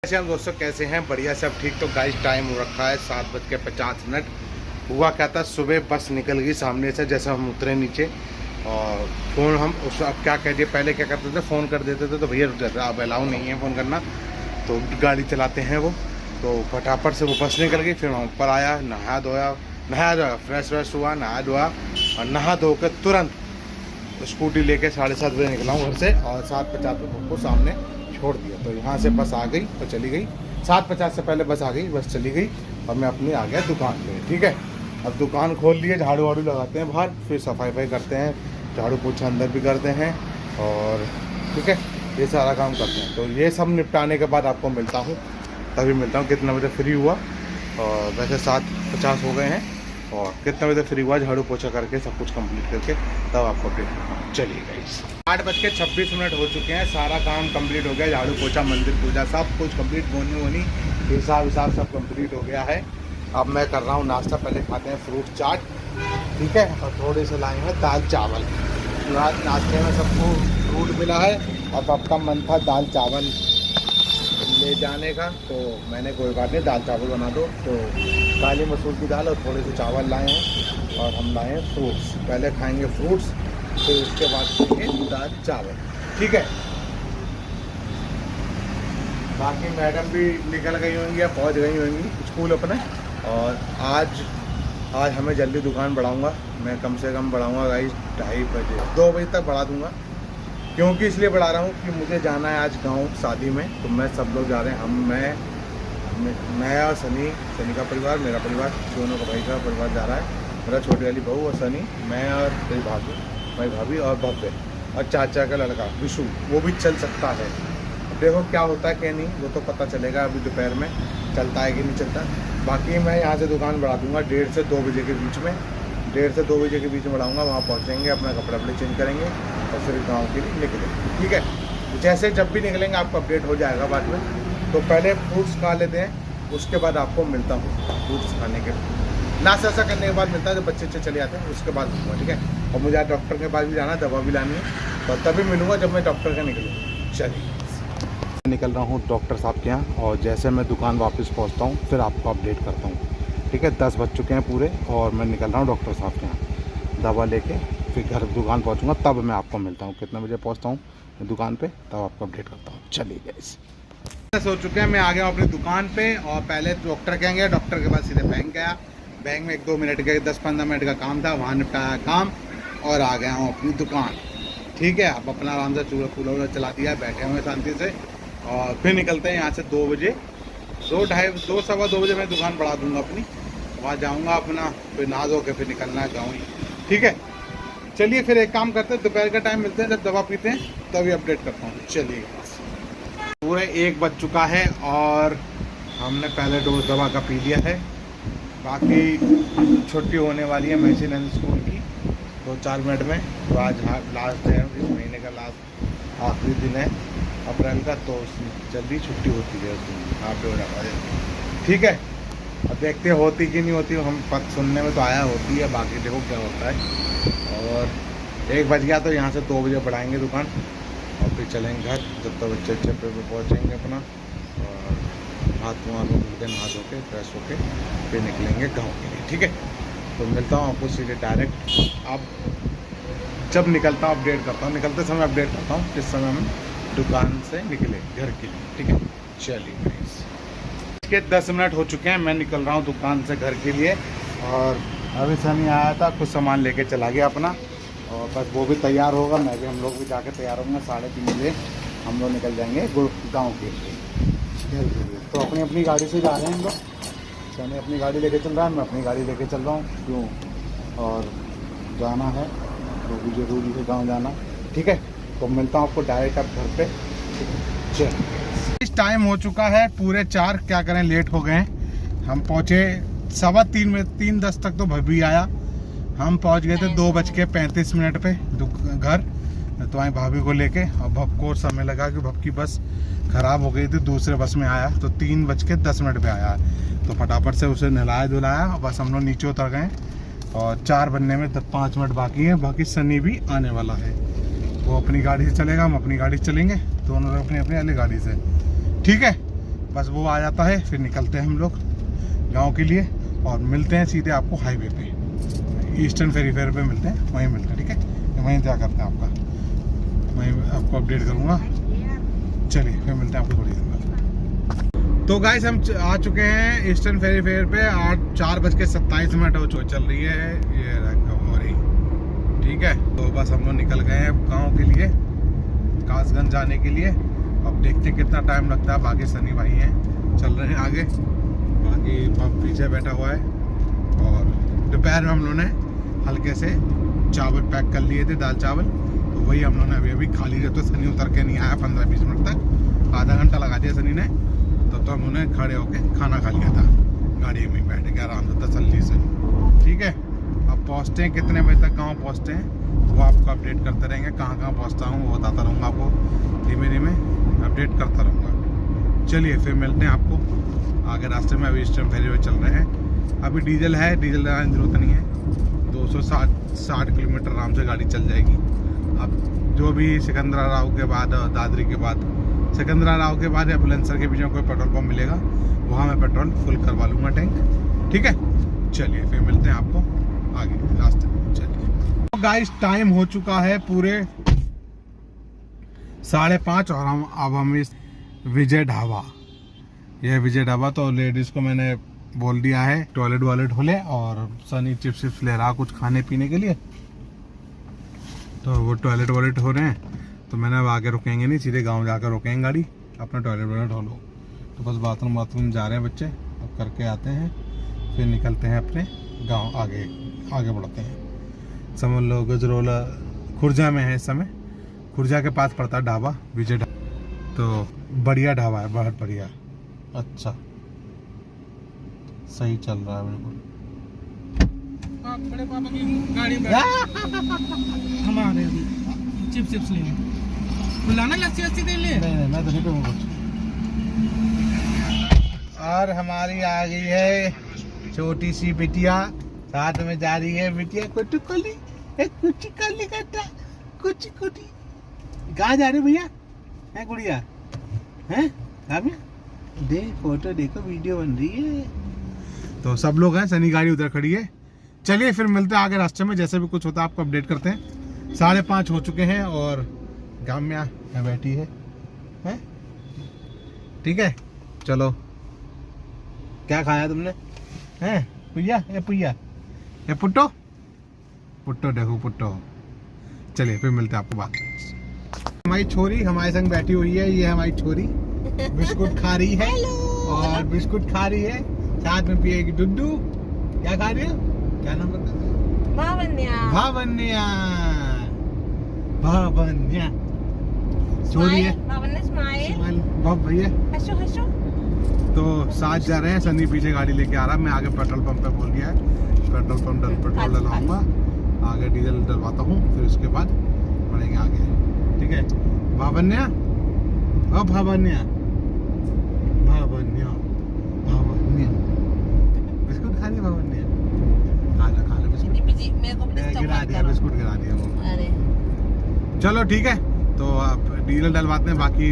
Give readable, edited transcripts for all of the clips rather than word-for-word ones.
कैसे हम दोस्तों, कैसे हैं? बढ़िया, सब ठीक। तो गाइस टाइम हो रखा है 7:50 हुआ क्या था, सुबह बस निकल गई सामने से। जैसे हम उतरे नीचे और फ़ोन हम उस अब क्या कह दिए, पहले क्या करते थे, फ़ोन कर देते थे तो भैया रुक जाते, अब अलाउ नहीं है फ़ोन करना, तो गाड़ी चलाते हैं वो। तो फटाफट से वो बस निकल गई। फिर वहाँ ऊपर आया, नहाया धोया, फ्रेश व्रेश हुआ, नहाया धोया और नहा धो कर तुरंत स्कूटी लेके 7:30 बजे निकला हूँ घर से और 7:50 पे सबको सामने छोड़ दिया। तो यहाँ से बस आ गई तो चली गई, 7:50 से पहले बस आ गई, बस चली गई और मैं अपनी आ गया दुकान पे। ठीक है, अब दुकान खोल लिए, झाड़ू वाड़ू लगाते हैं बाहर, फिर सफाई करते हैं, झाड़ू पोछा अंदर भी करते हैं और ठीक है, ये सारा काम करते हैं। तो ये सब निपटाने के बाद आपको मिलता हूँ, तभी मिलता हूँ कितने बजे फ्री हुआ। और वैसे 7:50 हो गए हैं और कितने बजे फ्री हुआ, झाड़ू पोछा करके सब कुछ कंप्लीट करके तब आपको अपडेट करता हूँ। चलिए गाइस, 8:26 हो चुके हैं, सारा काम कंप्लीट हो गया, झाड़ू पोछा, मंदिर पूजा सब कुछ कंप्लीट, बोनी हिसाब सब कंप्लीट हो गया है। अब मैं कर रहा हूँ नाश्ता, पहले खाते हैं फ्रूट चाट, ठीक है, और थोड़े से लाए हैं दाल चावल। नाश्ते में सबको फ्रूट मिला है और सबका मन था दाल चावल ले जाने का, तो मैंने कोई बात नहीं, दाल चावल बना दो। तो काली मसूर की दाल और थोड़े से चावल लाए हैं और हम लाए हैं फ्रूट्स। पहले खाएंगे फ्रूट्स, फिर उसके बाद खाएंगे दाल चावल, ठीक है। बाकी मैडम भी निकल गई होंगी या पहुंच गई होंगी स्कूल अपने। और आज हमें जल्दी दुकान बढ़ाऊंगा मैं, कम से कम बढ़ाऊंगा गाइस 2:30 बजे, 2 बजे तक बढ़ा दूंगा। क्योंकि इसलिए बढ़ा रहा हूँ कि मुझे जाना है आज गांव शादी में, तो मैं सब लोग जा रहे हैं, मैं और सनी का परिवार, मेरा परिवार, दोनों का भाई का परिवार जा रहा है, मेरा छोटी वाली बहू और सनी, मैं और मेरी भाभी और भव्य और चाचा का लड़का विशु, वो भी चल सकता है। देखो क्या होता है क्या नहीं, वो तो पता चलेगा अभी दोपहर में, चलता है कि नहीं चलता। बाकी मैं यहाँ से दुकान बढ़ा दूँगा 1:30 से 2 बजे के बीच में, 1:30 से 2 बजे के बीच में बढ़ाऊँगा। वहाँ पहुँचेंगे, अपना कपड़े चेंज करेंगे और फिर गांव के लिए निकलेंगे, ठीक है। जैसे जब भी निकलेंगे आपको अपडेट हो जाएगा बाद में। तो पहले फ्रूट्स खा लेते हैं, उसके बाद आपको मिलता हूँ फ्रूट्स खाने के, नाश्ता ऐसा करने के बाद मिलता है, जब बच्चे चले आते हैं उसके बाद मिलूँगा, ठीक है। और मुझे आज डॉक्टर के पास भी जाना है, दवा भी लानी है, तो तभी मिलूँगा जब मैं डॉक्टर का निकलूँगा। चलिए, निकल रहा हूँ डॉक्टर साहब के यहाँ और जैसे मैं दुकान वापस पहुँचता हूँ फिर आपको अपडेट करता हूँ, ठीक है। 10 बज चुके हैं पूरे और मैं निकल रहा हूँ डॉक्टर साहब के यहाँ दवा लेके, फिर घर दुकान पहुँचूँगा, तब मैं आपको मिलता हूँ, कितने बजे पहुँचता हूँ दुकान पे तब आपको अपडेट करता हूँ। चलिए गाइस, हो चुके हैं, मैं आ गया हूँ अपनी दुकान पे और पहले डॉक्टर के गया, डॉक्टर के बाद सीधे बैंक गया, बैंक में 1-2 मिनट का 10-15 मिनट का काम था, वहाँ निपटाया काम और आ गया हूँ अपनी दुकान, ठीक है। अब अपना आराम से चूल्हा कूलर चला दिया, बैठे हुए शांति से और फिर निकलते हैं यहाँ से 2 बजे, 2 सवा 2 बजे मैं दुकान बढ़ा दूँगा अपनी, वहाँ जाऊँगा अपना, फिर नहा धो के फिर निकलना है गाँव ही, ठीक है। चलिए फिर एक काम करते हैं, दोपहर का टाइम मिलते हैं, जब दवा पीते हैं तभी अपडेट करता हूँ। चलिए, पूरे 1 बज चुका है और हमने पहले डोज दवा का पी लिया है। बाकी छुट्टी होने वाली है मैसीनल स्कूल की 2-4 मिनट में, तो आज लास्ट है, इस महीने का लास्ट आखिरी दिन है अप्रैल का, तो जल्दी छुट्टी होती है, उस दिन हाफ डे हो जाता है, ठीक है। अब देखते होती कि नहीं होती, हम पत सुनने में तो आया होती है, बाकी देखो क्या होता है। और 1 बज गया तो यहाँ से 2 बजे बढ़ाएंगे दुकान और फिर चलेंगे घर, जब तक बच्चे पे पहुँचेंगे अपना, और हाथ वहाँ धो के नहा धो के फ्रेश होके फिर निकलेंगे गाँव के लिए, ठीक है। तो मिलता हूँ आपको सीधे डायरेक्ट, अब जब निकलता हूँ अपडेट करता हूँ, निकलते समय अपडेट करता हूँ किस समय हम दुकान से निकले घर के लिए, ठीक है। चलिए, इसके 10 मिनट हो चुके हैं, मैं निकल रहा हूँ दुकान से घर के लिए और अभी सनी आया था, कुछ सामान लेके चला गया अपना, और बस वो भी तैयार होगा, मैं भी, हम लोग भी जाके तैयार होंगे, 3:30 बजे हम लोग निकल जाएंगे गाँव के लिए, घर के लिए। तो अपनी अपनी गाड़ी से जा रहे हैं हम लोग, सनी अपनी गाड़ी लेके चल रहा है, मैं अपनी गाड़ी लेके चल रहा हूँ, क्यों, और जाना है तो भी जरूरी है गाँव जाना, ठीक है। तो मिलता हूँ आपको डायरेक्ट अब घर पे, चल। इस टाइम हो चुका है पूरे 4, क्या करें, लेट हो गए हैं, हम पहुँचे 3:15 में, 3:10 तक तो भभी आया, हम पहुँच गए थे 2:35 पे घर, तो वहीं भाभी को लेके, और भब को समय लगा कि भब की बस ख़राब हो गई थी, दूसरे बस में आया, तो 3:10 पे आया, तो फटाफट से उसे नहलाया धुलाया और बस हम लोग नीचे उतर गए और 4 बनने में 5 मिनट बाकी है। बाकी सनी भी आने वाला है, वो अपनी गाड़ी से चलेगा, हम अपनी गाड़ी से चलेंगे, दोनों लोग अपनी अपनी अलग गाड़ी से, ठीक है। बस वो आ जाता है फिर निकलते हैं हम लोग गांव के लिए और मिलते हैं सीधे आपको हाईवे पे, ईस्टर्न फेरीफेयर पे मिलते हैं, वहीं मिलते हैं। ठीक है, वहीं क्या करते हैं आपका, वहीं आपको अपडेट करूँगा। चलिए फिर मिलते हैं आपको थोड़ी देर बाद। तो गाइस हम आ चुके हैं ईस्टर्न फेरीफेयर पे, 4:27 हो चल रही है ये रही। ठीक है, तो बस हम लोग निकल गए हैं गाँव के लिए, कासगंज जाने के लिए। अब देखते हैं कितना टाइम लगता है। बाकी सनी भाई हैं चल रहे हैं आगे, बाकी पीछे बैठा हुआ है। और दोपहर में हम लोगों ने हल्के से चावल पैक कर लिए थे, दाल चावल, तो वही हम लोगों ने अभी खा लिए। तो सनी उतर के नहीं आया 15-20 मिनट तक, आधा घंटा लगा दिया सनी ने। तब तो हम लोगों ने खड़े होके खाना खा लिया था गाड़ी में बैठ के आराम से तसल्ली से। ठीक है, अब पहुँचते हैं कितने बजे तक गाँव पहुँचते हैं वो आपको अपडेट करते रहेंगे। कहाँ कहाँ पहुँचता हूँ वो बताता रहूँगा आपको, धीमे धीमे अपडेट करता रहूँगा। चलिए फिर मिलते हैं आपको आगे रास्ते में। अभी ईस्टर्न फेरी पे चल रहे हैं, अभी डीजल है, डीजल लगाने की जरूरत नहीं है। 260 किलोमीटर आराम से गाड़ी चल जाएगी। अब जो भी सिकंदरा राव के बाद, दादरी के बाद, सिकंदरा राव के बाद या बुलंदशहर के बीच में कोई पेट्रोल पंप मिलेगा, वहाँ मैं पेट्रोल फुल करवा लूँगा टैंक। ठीक है, चलिए फिर मिलते हैं आपको आगे रास्ते में। चलिए तो गाइस टाइम हो चुका है पूरे 5:30 और हम इस विजय ढाबा, यह विजय ढाबा। तो लेडीज़ को मैंने बोल दिया है टॉयलेट वॉलेट हो ले, और सनी चिप्स ले रहा कुछ खाने पीने के लिए, तो वो टॉयलेट वॉलेट हो रहे हैं। तो मैंने अब आगे रुकेंगे नहीं, सीधे गांव जाकर रुकेंगे गाड़ी, अपना टॉयलेट वॉलेट हो लो। तो बस बाथरूम जा रहे हैं बच्चे, अब करके आते हैं फिर निकलते हैं अपने गाँव, आगे बढ़ते हैं। समझ लो गजरोला खुर्जा में है इस समय, खुर्जा के पास पड़ता है ढाबा विजय ढाबा। तो बढ़िया ढाबा है, बहुत बढ़िया, अच्छा सही चल रहा है बिल्कुल। बड़े पापा की गाड़ी में हम आ रहे हैं चिप्स लेने, बुलाना लस्सी दे ले। नहीं मैं तो नहीं पीऊंगा कुछ। और हमारी आ गई है छोटी सी बिटिया, साथ में जा रही है बिटिया कुछ कहाँ जा रहे भैया है गुड़िया हैं? दे फोटो देखो, वीडियो बन रही है। तो सब लोग हैं, सनी गाड़ी उधर खड़ी है। चलिए फिर मिलते हैं आगे रास्ते में, जैसे भी कुछ होता है आपको अपडेट करते हैं। 5:30 हो चुके हैं और गाम्या यहाँ बैठी है, हैं? ठीक है, चलो क्या खाया तुमने हैं? पुయ్యా ये पुट्टो देखो पुट्टो। चलिए फिर मिलते हैं आपको बात। हमारी छोरी हमारे संग बैठी हुई है, ये हमारी छोरी बिस्कुट खा रही है और बिस्कुट खा रही है, साथ में पिएगी दुद्धू। क्या खा रही है, क्या नाम बताते हैं? भावन्या छोरी है, बहुत भैया। तो साथ जा रहे हैं, सनी पीछे गाड़ी लेके आ रहा है, मैं आगे पेट्रोल पंप पे बोल गया है पेट्रोल डलवाऊंगा, आगे डीजल डलवाता हूँ, फिर उसके बाद बढ़ेंगे आगे। ठीक है, भावन्या बिस्कुट खा रही भावन्या, खा लो बिस्कुट, गिरा दिया वो। चलो ठीक है, तो आप डीजल डलवाते हैं, बाकी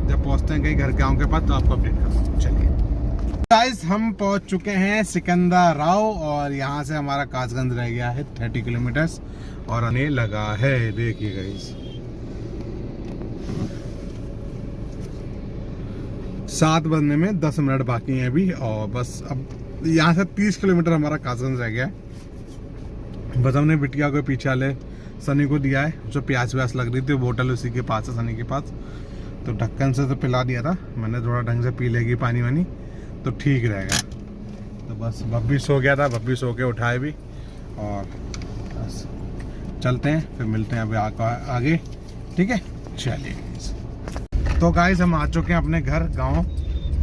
जब पहुंचते हैं कहीं घर गाँव के पास तो आपको अपडेट करता हूँ। चलिए गाइस हम पहुंच चुके हैं सिकंदरा राव, और यहाँ से हमारा कासगंज रह गया है 30 किलोमीटर्स और आने लगा है। देखिए गाइस 7 बजने में 10 मिनट बाकी हैं अभी, और बस अब यहाँ से 30 किलोमीटर हमारा कासगंज रह गया है। बस हमने बिटिया को पीछे वाले सनी को दिया है, जो प्यास व्यास लग रही थी, बोतल उसी के पास है सनी के पास, तो ढक्कन से तो पिला दिया था मैंने, थोड़ा ढंग से पी लेगी पानी वानी तो ठीक रहेगा। तो बस बब्बी सो गया था, बब्बी सो के उठाए भी, और बस चलते हैं फिर मिलते हैं अभी आगे। ठीक है, चलिए। तो गाइस हम आ चुके हैं अपने घर गांव,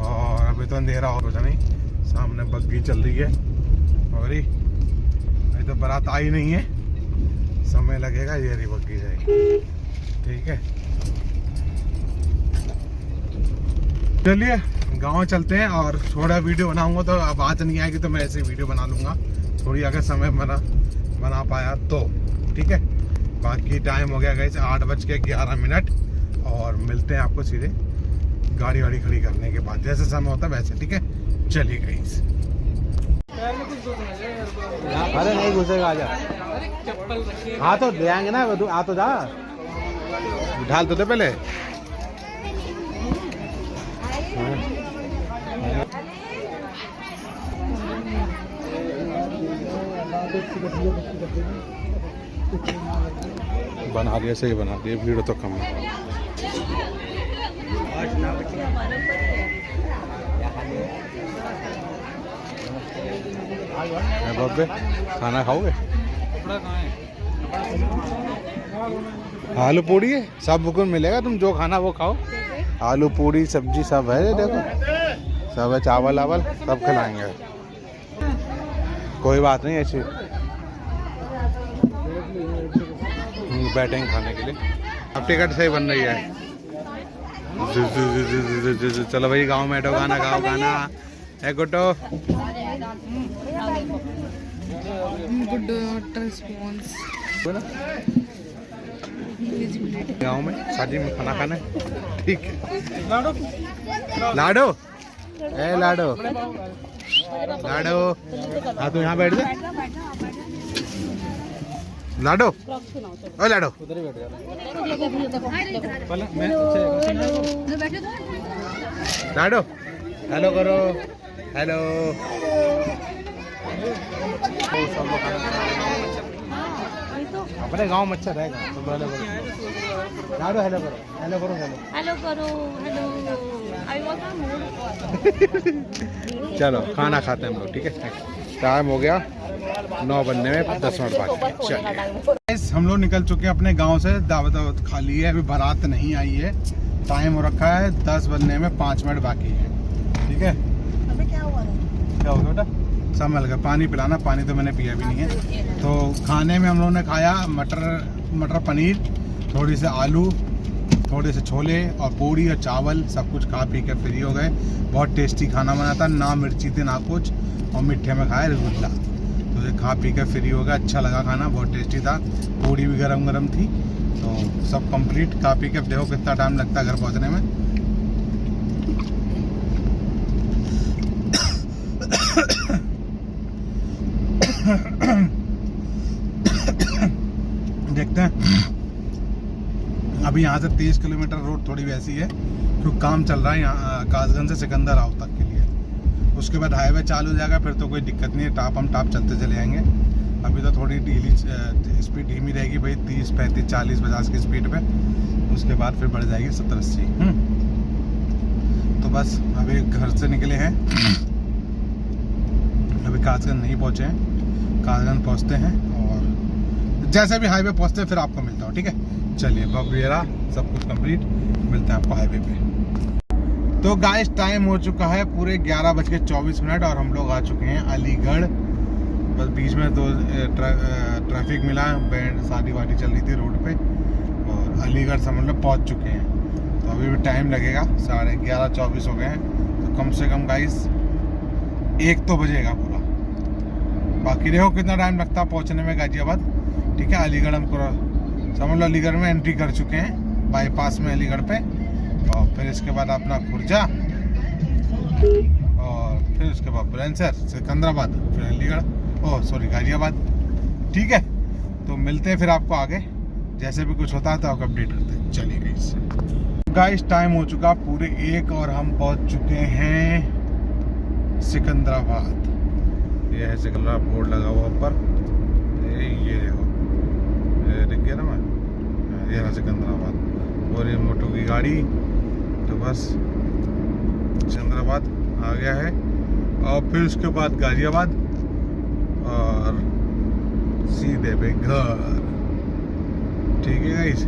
और अभी तो अंधेरा हो रहा नहीं, सामने बग्गी चल रही है, और अभी तो बारात आई नहीं है, समय लगेगा, ये रही बग्गी जाएगी। ठीक है, चलिए गांव चलते हैं, और थोड़ा वीडियो बनाऊंगा, तो आवाज़ नहीं आएगी तो मैं ऐसे वीडियो बना लूँगा, थोड़ी अगर समय बना पाया तो। ठीक है, बाकी टाइम हो गया गाइस 8:11 और मिलते हैं आपको सीधे गाड़ी वाड़ी खड़ी करने के बाद जैसे समय होता है वैसे, ठीक है। चलिए गाइस। अरे नहीं घुसेगा, आजा। हाँ तो दे आएंगे ना, आ तो जा, ढाल तो दे पहले। बना दिया, सही बना दिया, भीड़ तो कम है। बब्बे खाना खाओगे? आलू पूड़ी है, सब बुकुन मिलेगा, तुम जो खाना वो खाओ। आलू पूड़ी सब्जी सब है, देखो सब है, चावल वावल सब खिलाएंगे, कोई बात नहीं। ऐसी बैठेंगे खाने के लिए। अब टिकट सही बन रही है। चलो भाई गांव में बैठो, गाना गाओ, गाना है गुड्डो। Good response. गांव में शादी में खाना खाना है, ठीक है। लाडो ए लाडो लाडो, हाँ तू यहाँ बैठ जा लाडो। ओ लाडो, लाडो हेलो करो, हेलो। अपने गांव मच्छर रहेगा, तुम हेलो करो। लाडो हेलो करो, हेलो करो, हेलो करो, हेलो। चलो खाना खाते हैं हम लोग, ठीक है। टाइम हो गया 9 बनने में 10 मिनट बाकी। चलिए हम लोग निकल चुके हैं अपने गांव से, दावत खा ली है, अभी बारात नहीं आई है। टाइम हो रखा है 10 बनने में 5 मिनट बाकी है, ठीक है। अबे क्या हुआ बेटा? संभल कर पानी पिलाना, पानी तो मैंने पिया भी नहीं है। तो खाने में हम लोगों ने खाया मटर पनीर, थोड़ी से आलू, थोड़े से छोले और पूड़ी और चावल, सब कुछ खा पी के फ्री हो गए। बहुत टेस्टी खाना बना था, ना मिर्ची थी ना कुछ, और मीठे में खाया रसगुल्ला। तो ये खा पी के फ्री हो गया, अच्छा लगा खाना, बहुत टेस्टी था। पूड़ी भी गरम गरम थी। तो सब कंप्लीट खा पी के देखो कितना टाइम लगता है घर पहुंचने में। देखते हैं। अभी यहाँ से 30 किलोमीटर रोड थोड़ी वैसी है क्योंकि काम चल रहा है यहाँ कासगंज से सिकंदर राव तक के लिए। उसके बाद हाईवे चालू हो जाएगा, फिर तो कोई दिक्कत नहीं है, टाप चलते चले जाएंगे। अभी तो थोड़ी स्पीड धीमी रहेगी भाई, 30, 35, 40, 50 की स्पीड पे। उसके बाद फिर बढ़ जाएगी 70, 80। तो बस अभी घर से निकले हैं, अभी कासगंज नहीं पहुँचे हैं। कासगंज पहुँचते हैं और जैसे भी हाईवे पहुँचते हैं फिर आपको मिलता हूँ, ठीक है। चलिए बबेरा सब कुछ कंप्लीट, मिलते हैं आपको हाईवे पे। तो गाइस टाइम हो चुका है पूरे 11:24 और हम लोग आ चुके हैं अलीगढ़। बस बीच में तो ट्रैफिक मिला, बैंड शादी वादी चल रही थी रोड पे, और अलीगढ़ से हम लोग पहुँच चुके हैं। तो अभी भी टाइम लगेगा, 11:24 हो गए हैं। तो कम से कम गाइस 1 तो बजेगा पूरा। बाकी देखो कितना टाइम लगता है पहुँचने में गाजियाबाद, ठीक है। अलीगढ़ हमको समझ लो अलीगढ़ में एंट्री कर चुके हैं, बाईपास में अलीगढ़ पे। और फिर इसके बाद अपना खुर्जा, और फिर उसके बाद बुलंदशहर, सिकंदराबाद, फिर अलीगढ़, गाजियाबाद, ठीक है। तो मिलते हैं फिर आपको आगे, जैसे भी कुछ होता है तो आपको अपडेट करते हैं। चलिए गाइस टाइम हो चुका पूरे 1 और हम पहुंच चुके हैं सिकंदराबाद। ये है सिकंदराबाद बोर्ड लगा हुआ ऊपर, ये देखो, दिख गया ना मैं, ये रहा सिकंदराबाद। और ये मोटो की गाड़ी, तो बस सिकंदराबाद आ गया है। और फिर उसके बाद गाजियाबाद और सीधे पे घर, ठीक है गाइस।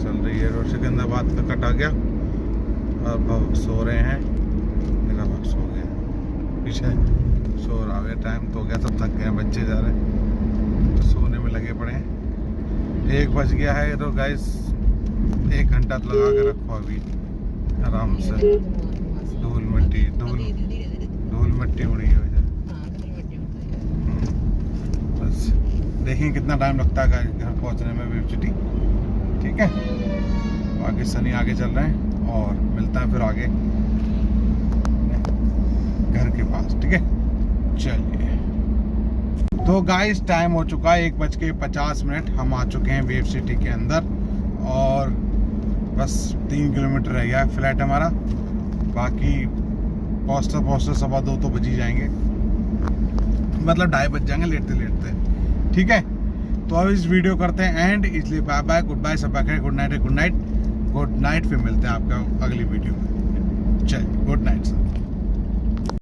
चल रही है रोड, सिकंदराबाद का कट आ गया और अब सो रहे हैं। मेरा बाप सो गया, पीछे सो रहा है। टाइम तो हो गया, सब थक गए, बच्चे जा रहे हैं तो सोने में लगे पड़े हैं। 1 बज गया है, तो गाइस 1 घंटा तो लगा के रखो अभी आराम से। धूल मिट्टी उड़ी है, बस देखें कितना टाइम लगता है घर पहुंचने में वेब सिटी, ठीक है। बाकी सनी आगे चल रहे हैं और मिलता है फिर आगे घर के पास, ठीक है। चलिए, तो गाइस टाइम हो चुका है 1:50। हम आ चुके हैं वेव सिटी के अंदर और बस 3 किलोमीटर रह गया है फ्लैट हमारा। बाकी पहुँचते 2:15 तो बज ही जाएंगे, मतलब 2:30 बज जाएंगे लेटते लेटते, ठीक है। तो अब इस वीडियो करते हैं एंड, इसलिए बाय बाय, गुड बाय, सब good night, good night, good night. फिर मिलते हैं आपका अगली वीडियो में। चलिए, गुड नाइट सर।